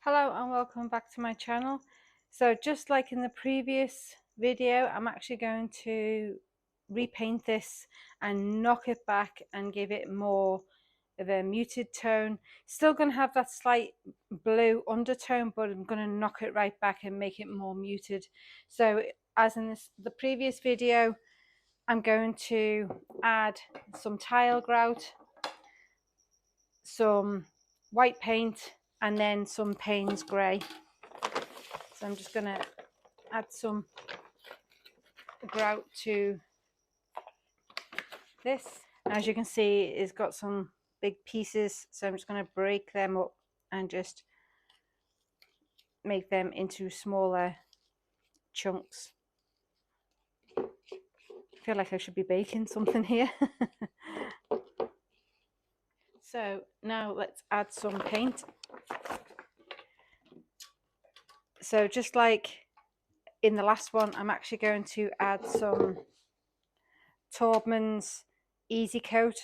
Hello and welcome back to my channel. So just like in the previous video, I'm actually going to repaint this and knock it back and give it more of a muted tone. Still going to have that slight blue undertone, but I'm going to knock it right back and make it more muted. So as in the previous video, I'm going to add some tile grout, some white paint, and then some Payne's grey. So I'm just going to add some grout to this. As you can see, it's got some big pieces, so I'm just going to break them up and just make them into smaller chunks. I feel like I should be baking something here. So now let's add some paint. So just like in the last one, I'm actually going to add some Taubman's Easy Coat,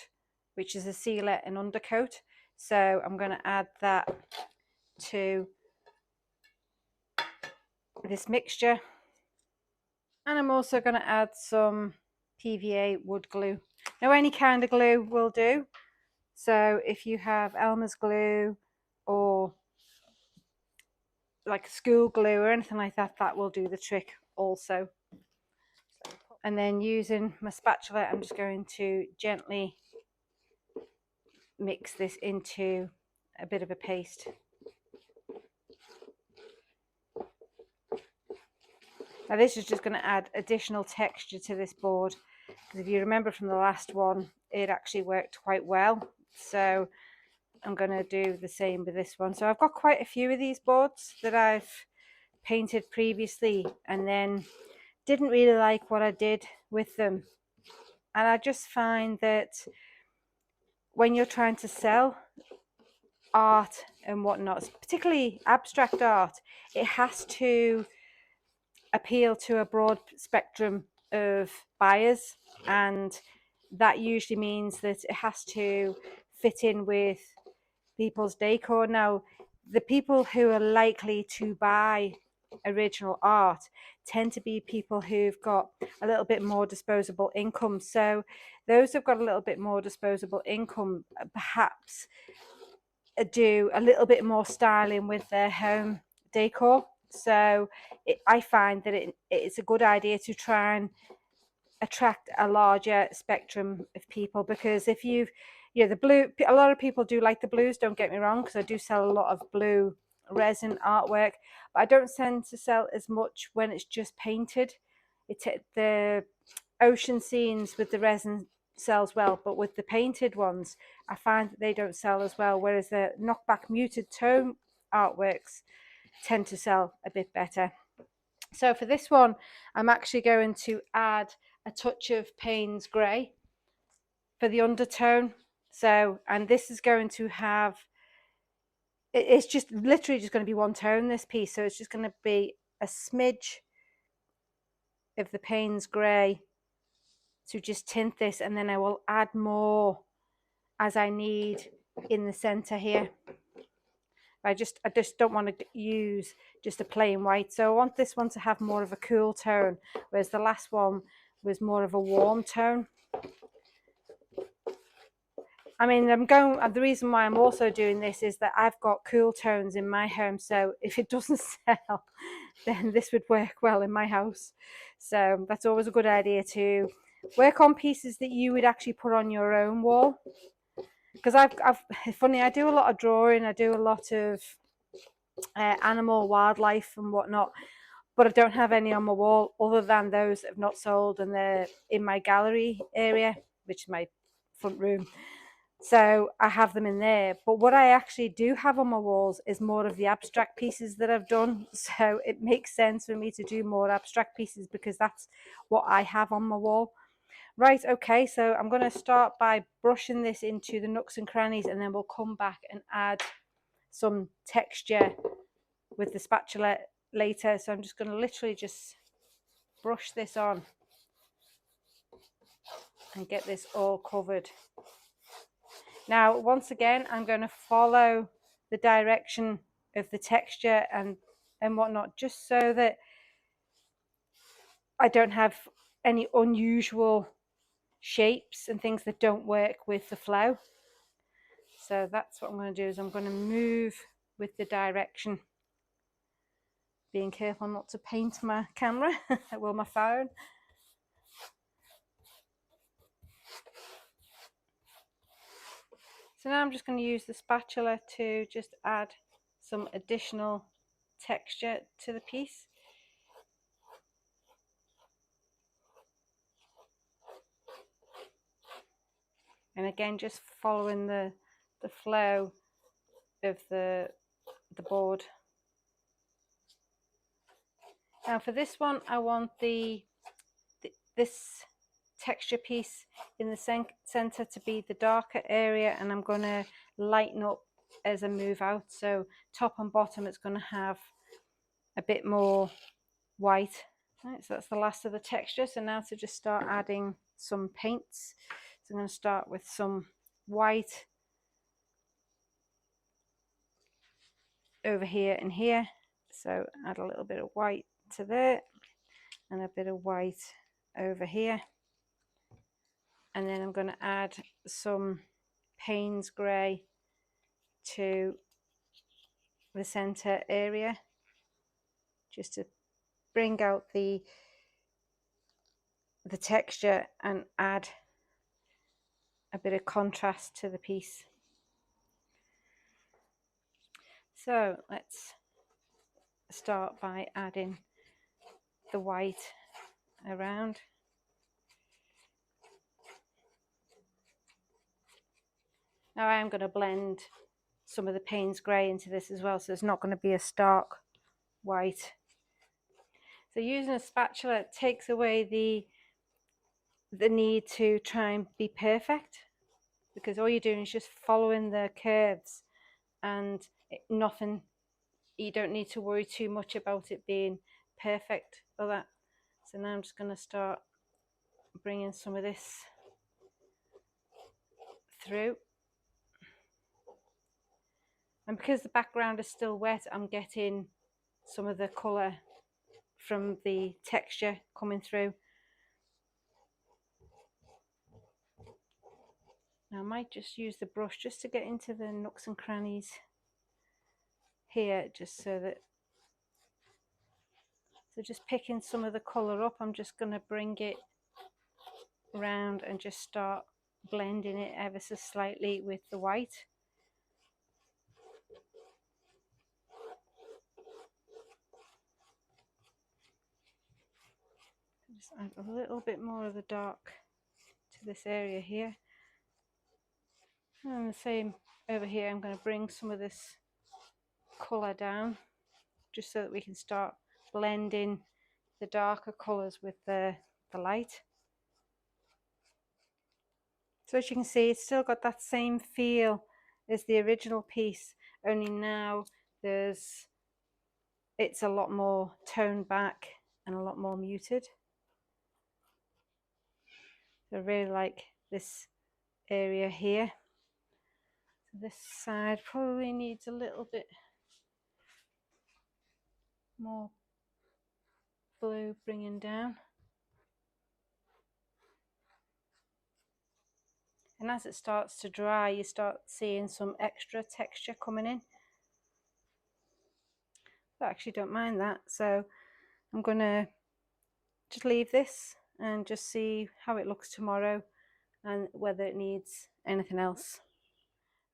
which is a sealer and undercoat. So I'm going to add that to this mixture, and I'm also going to add some PVA wood glue. Now any kind of glue will do, so if you have Elmer's glue or like school glue or anything like that, that will do the trick also. And then using my spatula, I'm just going to gently mix this into a bit of a paste. Now this is just going to add additional texture to this board, because if you remember from the last one, it actually worked quite well. So I'm going to do the same with this one. So I've got quite a few of these boards that I've painted previously and then didn't really like what I did with them. And I just find that when you're trying to sell art and whatnot, particularly abstract art, it has to appeal to a broad spectrum of buyers, and that usually means that it has to fit in with people's decor. Now, the people who are likely to buy original art tend to be people who've got a little bit more disposable income. So those who've got a little bit more disposable income perhaps do a little bit more styling with their home decor. So I find that it's a good idea to try and attract a larger spectrum of people, because if you've, the blue, a lot of people do like the blues, don't get me wrong, because I do sell a lot of blue resin artwork, but I don't tend to sell as much when it's just painted. The ocean scenes with the resin sells well, but with the painted ones I find that they don't sell as well, whereas the knockback muted tone artworks tend to sell a bit better. So for this one, I'm actually going to add a touch of Payne's grey for the undertone. So, and this is going to have, it's just literally just going to be one tone, this piece. So it's just going to be a smidge of the Payne's grey to just tint this, and then I will add more as I need in the center here. I just don't want to use just a plain white, so I want this one to have more of a cool tone, whereas the last one was more of a warm tone. I mean, the reason why I'm also doing this is that I've got cool tones in my home, so if it doesn't sell, then this would work well in my house. So that's always a good idea, to work on pieces that you would actually put on your own wall. Because funny, I do a lot of drawing, I do a lot of animal, wildlife and whatnot, but I don't have any on my wall other than those that have not sold, and they're in my gallery area, which is my front room. So I have them in there. But what I actually do have on my walls is more of the abstract pieces that I've done. So it makes sense for me to do more abstract pieces, because that's what I have on my wall. Right, okay, so I'm going to start by brushing this into the nooks and crannies, and then we'll come back and add some texture with the spatula later. So I'm just going to literally just brush this on and get this all covered. Now, once again, I'm going to follow the direction of the texture and whatnot, just so that I don't have any unusual shapes and things that don't work with the flow. So that's what I'm going to do, is I'm going to move with the direction, being careful not to paint my camera or my phone. So now I'm just going to use the spatula to just add some additional texture to the piece. And again, just following the flow of the board. Now for this one, I want this texture piece in the center to be the darker area, and I'm going to lighten up as I move out. So top and bottom, it's going to have a bit more white. Right, so that's the last of the texture. So now to just start adding some paints. So I'm going to start with some white over here and here. So add a little bit of white to there and a bit of white over here. And then I'm going to add some Payne's grey to the center area, just to bring out the texture and add a bit of contrast to the piece. So let's start by adding the white around. Now I am going to blend some of the Payne's grey into this as well, so it's not going to be a stark white. So using a spatula takes away the need to try and be perfect, because all you're doing is just following the curves, and nothing, you don't need to worry too much about it being perfect or that. So now I'm just going to start bringing some of this through, and because the background is still wet, I'm getting some of the colour from the texture coming through. Now I might just use the brush just to get into the nooks and crannies here, just so that, so just picking some of the colour up, I'm just going to bring it around and just start blending it ever so slightly with the white. Just add a little bit more of the dark to this area here, and the same over here. I'm going to bring some of this colour down, just so that we can start blending the darker colours with the light. So as you can see, it's still got that same feel as the original piece, only now it's a lot more toned back and a lot more muted. So I really like this area here. So this side probably needs a little bit more blue bringing down. And as it starts to dry, you start seeing some extra texture coming in. But I actually don't mind that. So I'm going to just leave this and just see how it looks tomorrow and whether it needs anything else.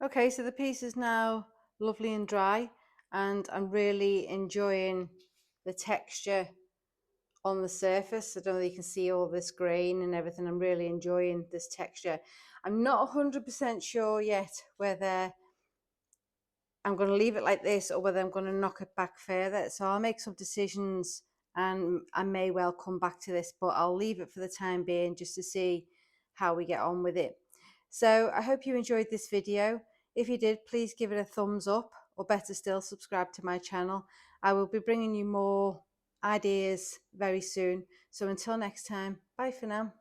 Okay, so the piece is now lovely and dry, and I'm really enjoying the texture on the surface. I don't know if you can see all this grain and everything. I'm really enjoying this texture. I'm not 100% sure yet whether I'm going to leave it like this or whether I'm going to knock it back further. So I'll make some decisions, and I may well come back to this, but I'll leave it for the time being just to see how we get on with it. So I hope you enjoyed this video. If you did, please give it a thumbs up, or better still, subscribe to my channel. I will be bringing you more ideas very soon. So until next time, bye for now.